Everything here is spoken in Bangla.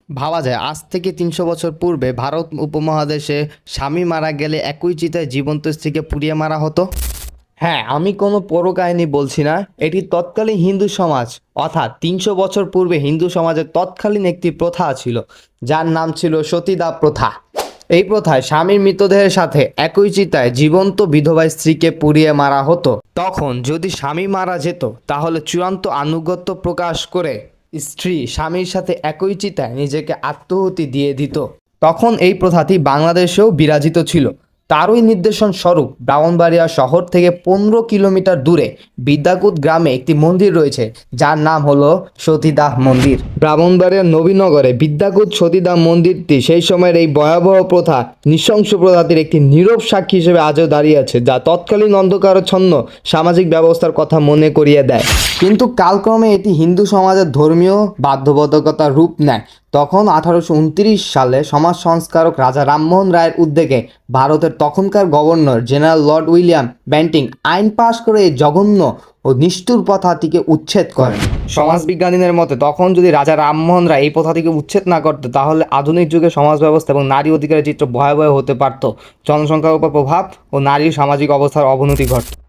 ভাবা যায় আজ থেকে ৩০০ বছর পূর্বে ভারত উপমহাদেশে স্বামী মারা গেলে একই চিতায় জীবন্ত স্ত্রীকে পুড়িয়ে মারা হতো। হ্যাঁ, আমি কোনো পরকাহিনী বলছি না, এটি তৎকালীন হিন্দু সমাজ অর্থাৎ ৩০০ বছর পূর্বে হিন্দু সমাজের তৎকালীন একটি প্রথা ছিল, যার নাম ছিল সতীদাহ প্রথা। এই প্রথায় স্বামীর মৃতদেহের সাথে একই চিতায় জীবন্ত বিধবা স্ত্রীকে পুড়িয়ে মারা হতো। তখন যদি স্বামী মারা যেত তাহলে চূড়ান্ত আনুগত্য প্রকাশ করে স্ত্রী স্বামীর সাথে একই চিতায় নিজেকে আত্মাহুতি দিয়ে দিত। তখন এই প্রথাটি বাংলাদেশেও বিরাজিত ছিল। তারই নির্দেশন স্বরূপ ব্রাহ্মণবাড়িয়া শহর থেকে ১৫ কিলোমিটার দূরে বিদ্যাকুট গ্রামে একটি মন্দির রয়েছে, যার নাম হলো সতীদাহ মন্দির। ব্রাহ্মণবাড়িয়ার নবীনগরে বিদ্যাকুট সতীদাহ মন্দিরটি সেই সময়ের এই ভয়াবহ প্রথা, নৃশংস প্রথাটির একটি নীরব সাক্ষী হিসেবে আজও দাঁড়িয়ে আছে, যা তৎকালীন অন্ধকারাচ্ছন্ন সামাজিক ব্যবস্থার কথা মনে করিয়ে দেয়। কিন্তু কালক্রমে এটি হিন্দু সমাজের ধর্মীয় বাধ্যবাধকতার রূপ নেয়। তখন 1829 সালে সমাজ সংস্কারক রাজা রামমোহন রায়ের উদ্যোগে ভারতের তখনকার governor general Lord William Bentinck আইন পাশ করে এই জঘন্য ও নিষ্ঠুর প্রথাটিকে উচ্ছেদ করেন। সমাজবিজ্ঞানীদের মতে তখন যদি রাজা রামমোহন রায় এই প্রথাটিকে উচ্ছেদ না করতে, তাহলে আধুনিক যুগে সমাজ ব্যবস্থা এবং নারী অধিকারের চিত্র ভয়াবহ হতে পারত। জনসংখ্যার উপর প্রভাব ও নারীর সামাজিক অবস্থার অবনতি ঘটত।